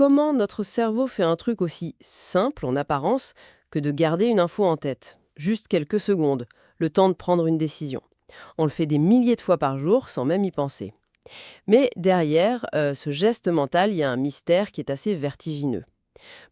comment notre cerveau fait un truc aussi simple en apparence que de garder une info en tête. Juste quelques secondes, le temps de prendre une décision. On le fait des milliers de fois par jour sans même y penser. Mais derrière ce geste mental, il y a un mystère qui est assez vertigineux.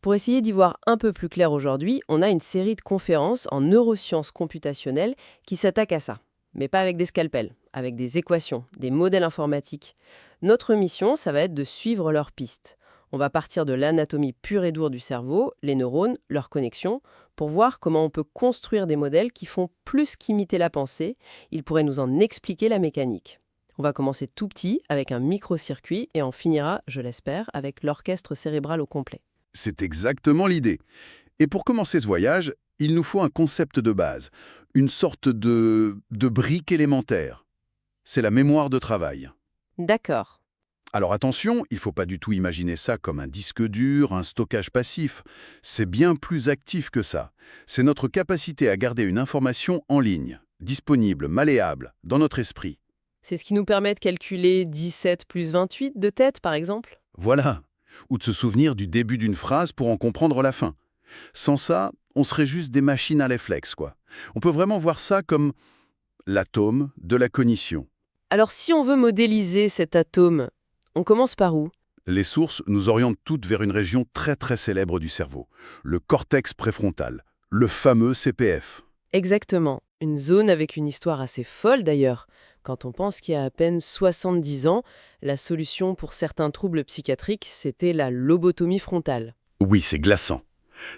Pour essayer d'y voir un peu plus clair aujourd'hui, on a une série de conférences en neurosciences computationnelles qui s'attaquent à ça. Mais pas avec des scalpels, avec des équations, des modèles informatiques. Notre mission, ça va être de suivre leurs pistes. On va partir de l'anatomie pure et dure du cerveau, les neurones, leurs connexions, pour voir comment on peut construire des modèles qui font plus qu'imiter la pensée. Ils pourraient nous en expliquer la mécanique. On va commencer tout petit avec un microcircuit et on finira, je l'espère, avec l'orchestre cérébral au complet. C'est exactement l'idée. Et pour commencer ce voyage, il nous faut un concept de base, une sorte de brique élémentaire. C'est la mémoire de travail. D'accord. Alors attention, il ne faut pas du tout imaginer ça comme un disque dur, un stockage passif. C'est bien plus actif que ça. C'est notre capacité à garder une information en ligne, disponible, malléable, dans notre esprit. C'est ce qui nous permet de calculer 17 plus 28 de tête, par exemple? Voilà. Ou de se souvenir du début d'une phrase pour en comprendre la fin. Sans ça, on serait juste des machines à réflexe, quoi. On peut vraiment voir ça comme l'atome de la cognition. Alors si on veut modéliser cet atome, on commence par où? Les sources nous orientent toutes vers une région très très célèbre du cerveau, le cortex préfrontal, le fameux CPF. Exactement. Une zone avec une histoire assez folle d'ailleurs. Quand on pense qu'il y a à peine 70 ans, la solution pour certains troubles psychiatriques, c'était la lobotomie frontale. Oui, c'est glaçant.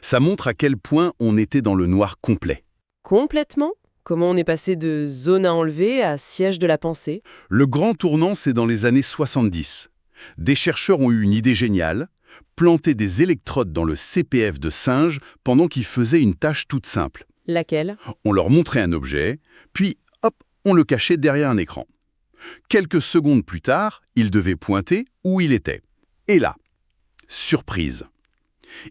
Ça montre à quel point on était dans le noir complet. Complètement? Comment on est passé de zone à enlever à siège de la pensée? Le grand tournant, c'est dans les années 70. Des chercheurs ont eu une idée géniale, planter des électrodes dans le CPF de singes pendant qu'ils faisaient une tâche toute simple. Laquelle? On leur montrait un objet, puis hop, on le cachait derrière un écran. Quelques secondes plus tard, ils devaient pointer où il était. Et là, surprise.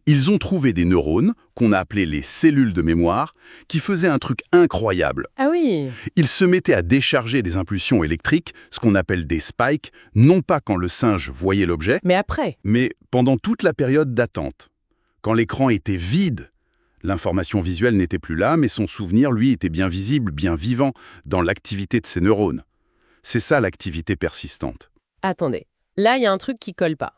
Ils ont trouvé des neurones, qu'on a appelés les cellules de mémoire, qui faisaient un truc incroyable. Ah oui! Ils se mettaient à décharger des impulsions électriques, ce qu'on appelle des spikes, non pas quand le singe voyait l'objet, Mais après? mais pendant toute la période d'attente. Quand l'écran était vide, l'information visuelle n'était plus là, mais son souvenir, lui, était bien visible, bien vivant, dans l'activité de ses neurones. C'est ça l'activité persistante. Attendez, là il y a un truc qui colle pas.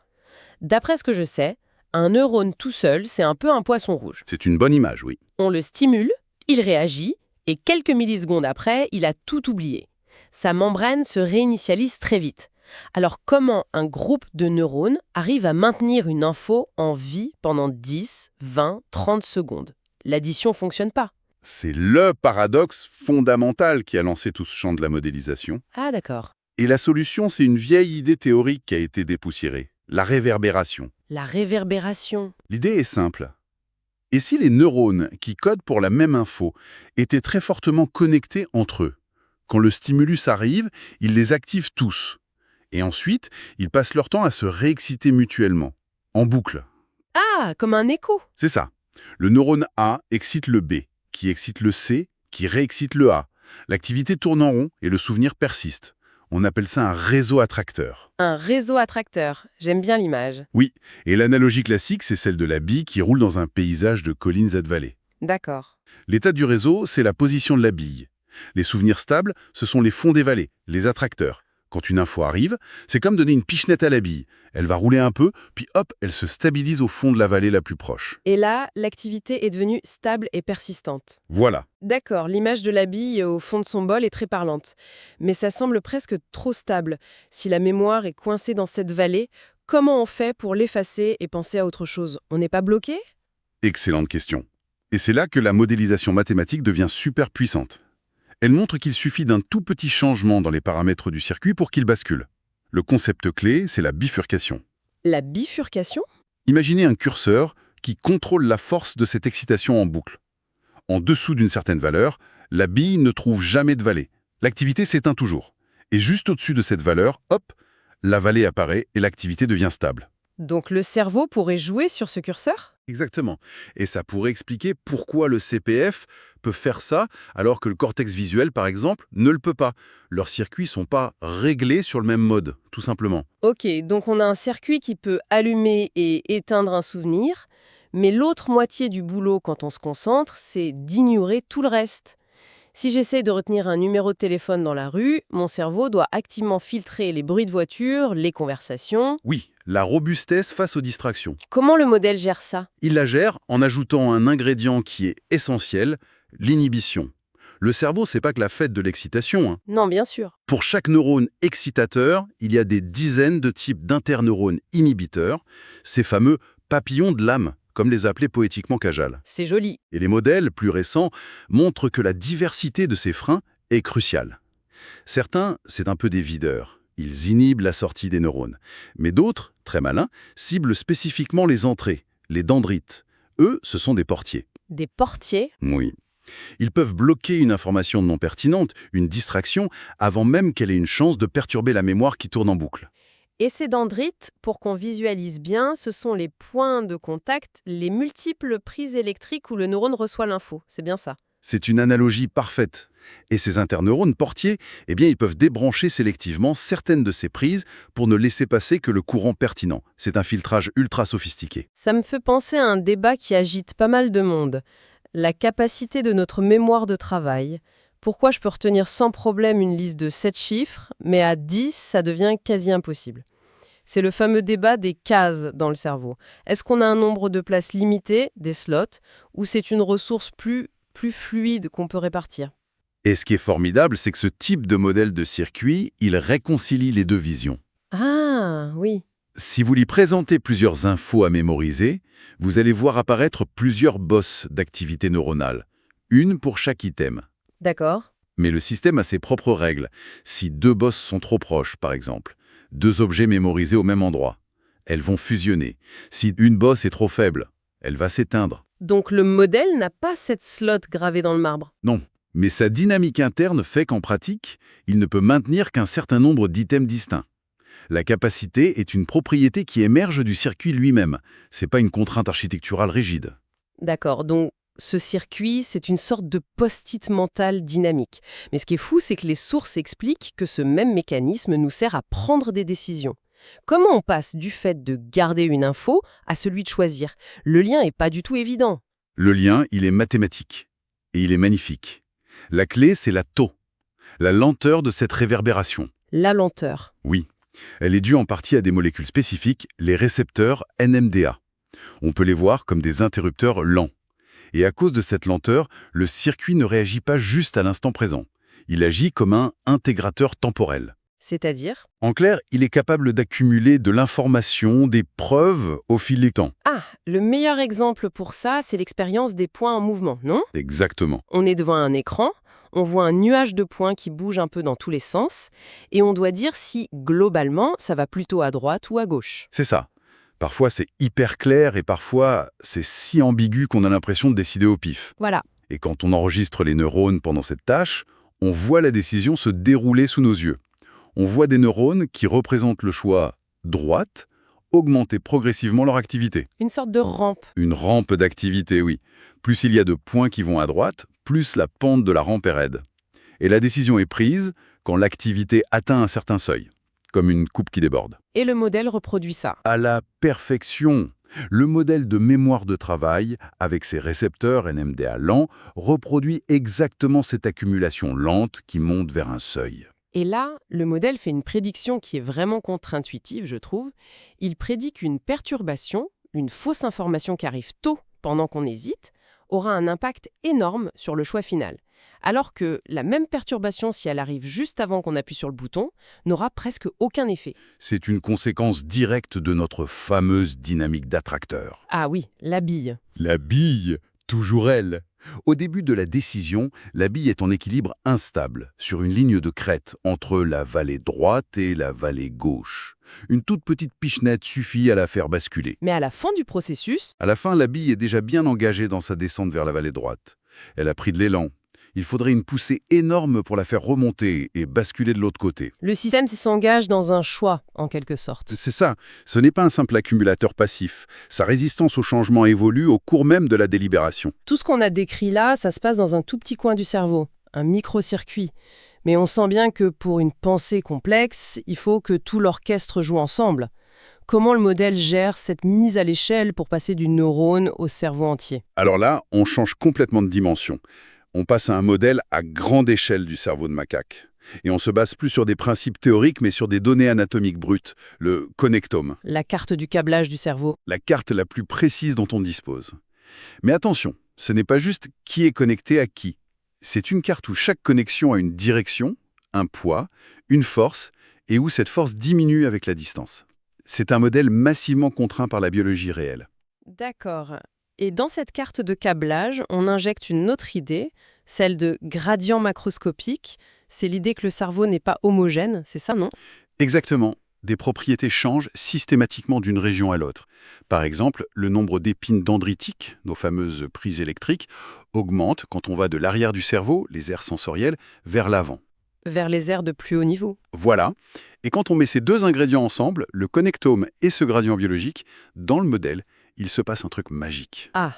D'après ce que je sais, un neurone tout seul, c'est un peu un poisson rouge. C'est une bonne image, oui. On le stimule, il réagit, et quelques millisecondes après, il a tout oublié. Sa membrane se réinitialise très vite. Alors comment un groupe de neurones arrive à maintenir une info en vie pendant 10, 20, 30 secondes? L'addition fonctionne pas. C'est le paradoxe fondamental qui a lancé tout ce champ de la modélisation. Ah d'accord. Et la solution, c'est une vieille idée théorique qui a été dépoussiérée, la réverbération. La réverbération. L'idée est simple. Et si les neurones qui codent pour la même info étaient très fortement connectés entre eux? Quand le stimulus arrive, ils les activent tous. Et ensuite, ils passent leur temps à se réexciter mutuellement, en boucle. Ah, comme un écho. C'est ça. Le neurone A excite le B, qui excite le C, qui réexcite le A. L'activité tourne en rond et le souvenir persiste. On appelle ça un réseau attracteur. Un réseau attracteur. J'aime bien l'image. Oui, et l'analogie classique, c'est celle de la bille qui roule dans un paysage de collines et de vallées. D'accord. L'état du réseau, c'est la position de la bille. Les souvenirs stables, ce sont les fonds des vallées, les attracteurs. Quand une info arrive, c'est comme donner une pichenette à la bille. Elle va rouler un peu, puis hop, elle se stabilise au fond de la vallée la plus proche. Et là, l'activité est devenue stable et persistante. Voilà. D'accord, l'image de la bille au fond de son bol est très parlante. Mais ça semble presque trop stable. Si la mémoire est coincée dans cette vallée, comment on fait pour l'effacer et penser à autre chose? On n'est pas bloqué? Excellente question. Et c'est là que la modélisation mathématique devient super puissante. Elle montre qu'il suffit d'un tout petit changement dans les paramètres du circuit pour qu'il bascule. Le concept clé, c'est la bifurcation. La bifurcation? Imaginez un curseur qui contrôle la force de cette excitation en boucle. En dessous d'une certaine valeur, la bille ne trouve jamais de vallée. L'activité s'éteint toujours. Et juste au-dessus de cette valeur, hop, la vallée apparaît et l'activité devient stable. Donc le cerveau pourrait jouer sur ce curseur? Exactement. Et ça pourrait expliquer pourquoi le CPF peut faire ça alors que le cortex visuel, par exemple, ne le peut pas. Leurs circuits sont pas réglés sur le même mode, tout simplement. Ok, donc on a un circuit qui peut allumer et éteindre un souvenir, mais l'autre moitié du boulot quand on se concentre, c'est d'ignorer tout le reste. Si j'essaie de retenir un numéro de téléphone dans la rue, mon cerveau doit activement filtrer les bruits de voiture, les conversations. Oui, la robustesse face aux distractions. Comment le modèle gère ça? Il la gère en ajoutant un ingrédient qui est essentiel, l'inhibition. Le cerveau, c'est pas que la fête de l'excitation, hein. Non, bien sûr. Pour chaque neurone excitateur, il y a des dizaines de types d'interneurones inhibiteurs, ces fameux papillons de l'âme, comme les appelait poétiquement Cajal. C'est joli. Et les modèles plus récents montrent que la diversité de ces freins est cruciale. Certains, c'est un peu des videurs. Ils inhibent la sortie des neurones. Mais d'autres, très malins, ciblent spécifiquement les entrées, les dendrites. Eux, ce sont des portiers. Des portiers? Oui. Ils peuvent bloquer une information non pertinente, une distraction, avant même qu'elle ait une chance de perturber la mémoire qui tourne en boucle. Et ces dendrites, pour qu'on visualise bien, ce sont les points de contact, les multiples prises électriques où le neurone reçoit l'info. C'est bien ça. C'est une analogie parfaite. Et ces interneurones portiers, eh bien, ils peuvent débrancher sélectivement certaines de ces prises pour ne laisser passer que le courant pertinent. C'est un filtrage ultra sophistiqué. Ça me fait penser à un débat qui agite pas mal de monde. La capacité de notre mémoire de travail. Pourquoi je peux retenir sans problème une liste de 7 chiffres, mais à 10, ça devient quasi impossible. C'est le fameux débat des cases dans le cerveau. Est-ce qu'on a un nombre de places limité, des slots, ou c'est une ressource plus fluide qu'on peut répartir? Et ce qui est formidable, c'est que ce type de modèle de circuit, il réconcilie les deux visions. Ah, oui, Si vous lui présentez plusieurs infos à mémoriser, vous allez voir apparaître plusieurs bosses d'activité neuronale, une pour chaque item. d'accord. Mais le système a ses propres règles. Si deux bosses sont trop proches, par exemple, deux objets mémorisés au même endroit, elles vont fusionner. Si une bosse est trop faible, elle va s'éteindre. Donc le modèle n'a pas cette slot gravée dans le marbre. Non, mais sa dynamique interne fait qu'en pratique, il ne peut maintenir qu'un certain nombre d'items distincts. La capacité est une propriété qui émerge du circuit lui-même. C'est pas une contrainte architecturale rigide. D'accord, donc ce circuit, c'est une sorte de post-it mental dynamique. Mais ce qui est fou, c'est que les sources expliquent que ce même mécanisme nous sert à prendre des décisions. Comment on passe du fait de garder une info à celui de choisir? Le lien n'est pas du tout évident. Le lien, il est mathématique. Et il est magnifique. La clé, c'est la taux, la lenteur de cette réverbération. La lenteur. Oui, elle est due en partie à des molécules spécifiques, les récepteurs NMDA. On peut les voir comme des interrupteurs lents. Et à cause de cette lenteur, le circuit ne réagit pas juste à l'instant présent. Il agit comme un intégrateur temporel. C'est-à-dire? En clair, il est capable d'accumuler de l'information, des preuves au fil du temps. Ah, le meilleur exemple pour ça, c'est l'expérience des points en mouvement, non? Exactement. On est devant un écran, on voit un nuage de points qui bouge un peu dans tous les sens, et on doit dire si, globalement, ça va plutôt à droite ou à gauche. C'est ça. Parfois, c'est hyper clair et parfois, c'est si ambigu qu'on a l'impression de décider au pif. Voilà. Et quand on enregistre les neurones pendant cette tâche, on voit la décision se dérouler sous nos yeux. On voit des neurones qui représentent le choix droite, augmenter progressivement leur activité. Une sorte de rampe. Une rampe d'activité, oui. Plus il y a de points qui vont à droite, plus la pente de la rampe est raide. Et la décision est prise quand l'activité atteint un certain seuil, comme une coupe qui déborde. Et le modèle reproduit ça. À la perfection. Le modèle de mémoire de travail, avec ses récepteurs NMDA lents, reproduit exactement cette accumulation lente qui monte vers un seuil. Et là, le modèle fait une prédiction qui est vraiment contre-intuitive, je trouve. Il prédit qu'une perturbation, une fausse information qui arrive tôt pendant qu'on hésite, aura un impact énorme sur le choix final. Alors que la même perturbation, si elle arrive juste avant qu'on appuie sur le bouton, n'aura presque aucun effet. C'est une conséquence directe de notre fameuse dynamique d'attracteur. Ah oui, la bille. La bille, toujours elle. Au début de la décision, la bille est en équilibre instable, sur une ligne de crête entre la vallée droite et la vallée gauche. Une toute petite pichenette suffit à la faire basculer. Mais à la fin du processus, À la fin, la bille est déjà bien engagée dans sa descente vers la vallée droite. Elle a pris de l'élan. Il faudrait une poussée énorme pour la faire remonter et basculer de l'autre côté. Le système s'engage dans un choix, en quelque sorte. C'est ça, ce n'est pas un simple accumulateur passif. Sa résistance au changement évolue au cours même de la délibération. Tout ce qu'on a décrit là, ça se passe dans un tout petit coin du cerveau, un micro-circuit. Mais on sent bien que pour une pensée complexe, il faut que tout l'orchestre joue ensemble. Comment le modèle gère cette mise à l'échelle pour passer du neurone au cerveau entier? Alors là, on change complètement de dimension. On passe à un modèle à grande échelle du cerveau de macaque. Et on se base plus sur des principes théoriques, mais sur des données anatomiques brutes, le connectome, La carte du câblage du cerveau. la carte la plus précise dont on dispose. Mais attention, ce n'est pas juste qui est connecté à qui. C'est une carte où chaque connexion a une direction, un poids, une force, et où cette force diminue avec la distance. C'est un modèle massivement contraint par la biologie réelle. D'accord. Et dans cette carte de câblage, on injecte une autre idée, celle de gradient macroscopique. C'est l'idée que le cerveau n'est pas homogène, c'est ça, non? Exactement. Des propriétés changent systématiquement d'une région à l'autre. Par exemple, le nombre d'épines dendritiques, nos fameuses prises électriques, augmente quand on va de l'arrière du cerveau, les aires sensorielles, vers l'avant. Vers les aires de plus haut niveau. Voilà. Et quand on met ces deux ingrédients ensemble, le connectome et ce gradient biologique, dans le modèle, il se passe un truc magique. Ah,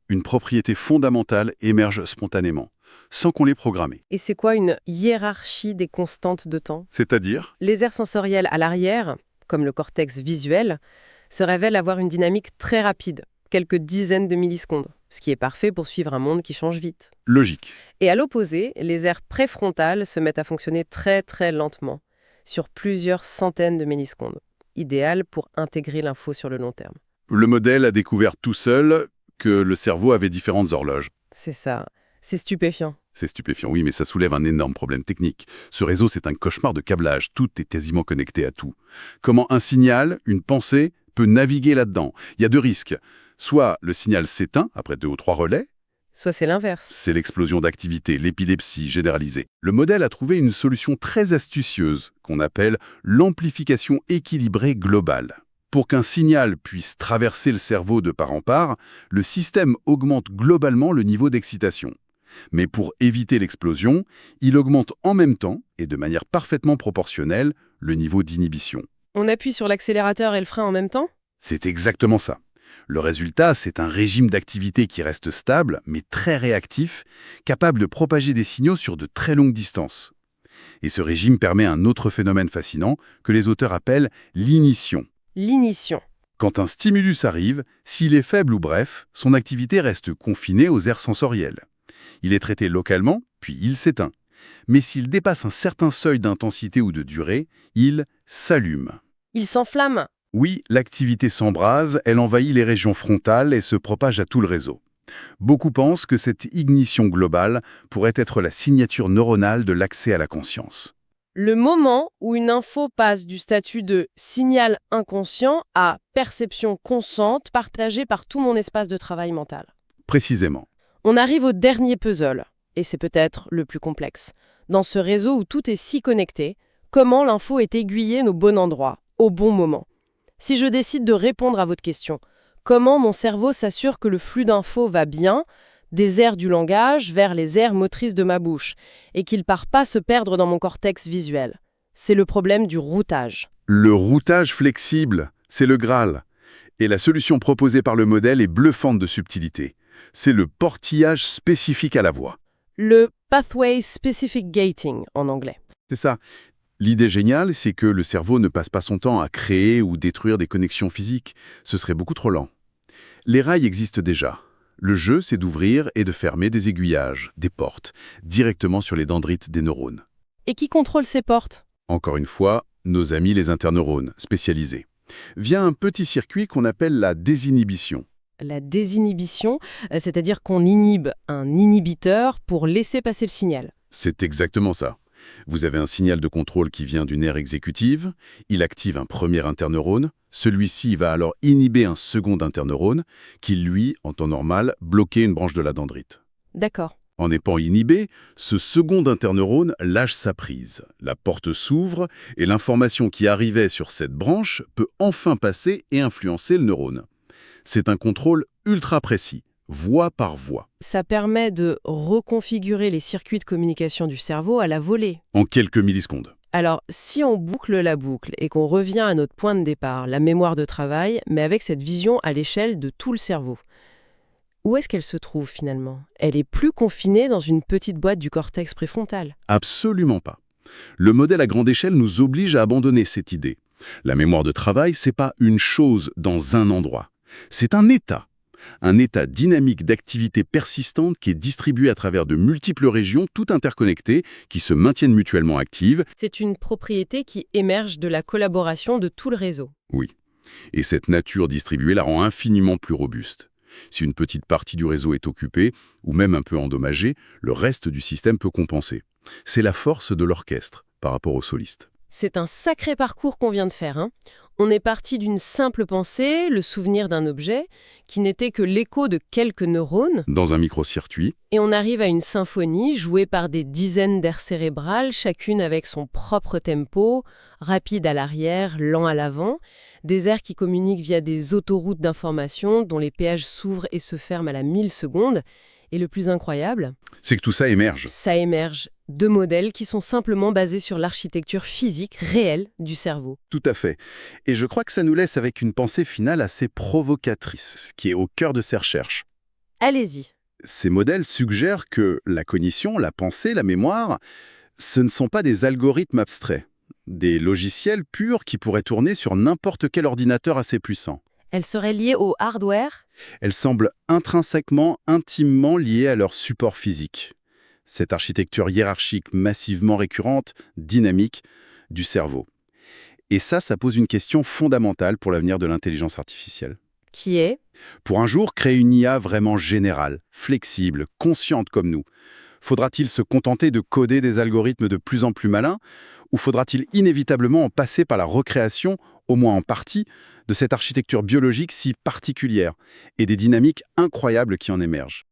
Une propriété fondamentale émerge spontanément, sans qu'on l'ait programmée. et c'est quoi une hiérarchie des constantes de temps? C'est-à-dire, Les aires sensorielles à l'arrière, comme le cortex visuel, se révèlent avoir une dynamique très rapide, quelques dizaines de millisecondes, ce qui est parfait pour suivre un monde qui change vite. logique. Et à l'opposé, les aires préfrontales se mettent à fonctionner très très lentement, sur plusieurs centaines de millisecondes, idéal pour intégrer l'info sur le long terme. Le modèle a découvert tout seul que le cerveau avait différentes horloges. C'est ça. C'est stupéfiant. C'est stupéfiant, oui, mais ça soulève un énorme problème technique. Ce réseau, c'est un cauchemar de câblage. Tout est quasiment connecté à tout. Comment un signal, une pensée, peut naviguer là-dedans? Il y a deux risques. Soit le signal s'éteint après 2 ou 3 relais, Soit c'est l'inverse. c'est l'explosion d'activité, l'épilepsie généralisée. Le modèle a trouvé une solution très astucieuse qu'on appelle l'amplification équilibrée globale. Pour qu'un signal puisse traverser le cerveau de part en part, le système augmente globalement le niveau d'excitation. Mais pour éviter l'explosion, il augmente en même temps, et de manière parfaitement proportionnelle, le niveau d'inhibition. On appuie sur l'accélérateur et le frein en même temps? C'est exactement ça. Le résultat, c'est un régime d'activité qui reste stable, mais très réactif, capable de propager des signaux sur de très longues distances. Et ce régime permet un autre phénomène fascinant que les auteurs appellent l'ignition. L'ignition. Quand un stimulus arrive, s'il est faible ou bref, son activité reste confinée aux aires sensorielles. Il est traité localement, puis il s'éteint. Mais s'il dépasse un certain seuil d'intensité ou de durée, il s'allume. Il s'enflamme. Oui, l'activité s'embrase, elle envahit les régions frontales et se propage à tout le réseau. Beaucoup pensent que cette ignition globale pourrait être la signature neuronale de l'accès à la conscience. Le moment où une info passe du statut de signal inconscient à perception consciente partagée par tout mon espace de travail mental. Précisément. On arrive au dernier puzzle, et c'est peut-être le plus complexe. Dans ce réseau où tout est si connecté, comment l'info est aiguillée au bon endroit, au bon moment? Si je décide de répondre à votre question, comment mon cerveau s'assure que le flux d'infos va bien, des aires du langage vers les aires motrices de ma bouche, et qu'il ne part pas se perdre dans mon cortex visuel? C'est le problème du routage. Le routage flexible, c'est le Graal. Et la solution proposée par le modèle est bluffante de subtilité. C'est le portillage spécifique à la voix. Le Pathway Specific Gating en anglais. C'est ça. L'idée géniale, c'est que le cerveau ne passe pas son temps à créer ou détruire des connexions physiques. Ce serait beaucoup trop lent. Les rails existent déjà. Le jeu, c'est d'ouvrir et de fermer des aiguillages, des portes, directement sur les dendrites des neurones. Et qui contrôle ces portes? Encore une fois, nos amis les interneurones, spécialisés. Via un petit circuit qu'on appelle la désinhibition. La désinhibition, c'est-à-dire qu'on inhibe un inhibiteur pour laisser passer le signal. C'est exactement ça. Vous avez un signal de contrôle qui vient d'une aire exécutive, il active un premier interneurone, celui-ci va alors inhiber un second interneurone qui, lui, en temps normal, bloquait une branche de la dendrite. D'accord. En étant inhibé, ce second interneurone lâche sa prise. La porte s'ouvre et l'information qui arrivait sur cette branche peut enfin passer et influencer le neurone. C'est un contrôle ultra précis, voie par voie, Ça permet de reconfigurer les circuits de communication du cerveau à la volée. en quelques millisecondes. Alors, si on boucle la boucle et qu'on revient à notre point de départ, la mémoire de travail, mais avec cette vision à l'échelle de tout le cerveau, où est-ce qu'elle se trouve finalement? Elle est plus confinée dans une petite boîte du cortex préfrontal. Absolument pas. Le modèle à grande échelle nous oblige à abandonner cette idée. La mémoire de travail, c'est pas une chose dans un endroit. C'est un état dynamique d'activité persistante qui est distribué à travers de multiples régions, toutes interconnectées, qui se maintiennent mutuellement actives. C'est une propriété qui émerge de la collaboration de tout le réseau. Oui. Et cette nature distribuée la rend infiniment plus robuste. Si une petite partie du réseau est occupée, ou même un peu endommagée, le reste du système peut compenser. C'est la force de l'orchestre par rapport au soliste. C'est un sacré parcours qu'on vient de faire, hein. On est parti d'une simple pensée, le souvenir d'un objet, qui n'était que l'écho de quelques neurones, Dans un microcircuit, et on arrive à une symphonie jouée par des dizaines d'aires cérébrales, chacune avec son propre tempo, rapide à l'arrière, lent à l'avant, des aires qui communiquent via des autoroutes d'information dont les péages s'ouvrent et se ferment à la milliseconde. Et le plus incroyable, c'est que tout ça émerge. ça émerge de modèles qui sont simplement basés sur l'architecture physique réelle du cerveau. Tout à fait. Et je crois que ça nous laisse avec une pensée finale assez provocatrice, qui est au cœur de ces recherches. Allez-y. Ces modèles suggèrent que la cognition, la pensée, la mémoire, ce ne sont pas des algorithmes abstraits, des logiciels purs qui pourraient tourner sur n'importe quel ordinateur assez puissant. Elle serait liée au hardware? Elles semblent intrinsèquement, intimement liées à leur support physique. Cette architecture hiérarchique massivement récurrente, dynamique, du cerveau. Et ça pose une question fondamentale pour l'avenir de l'intelligence artificielle. Qui est? Pour un jour créer une IA vraiment générale, flexible, consciente comme nous, faudra-t-il se contenter de coder des algorithmes de plus en plus malins, ou faudra-t-il inévitablement en passer par la recréation, au moins en partie, de cette architecture biologique si particulière et des dynamiques incroyables qui en émergent?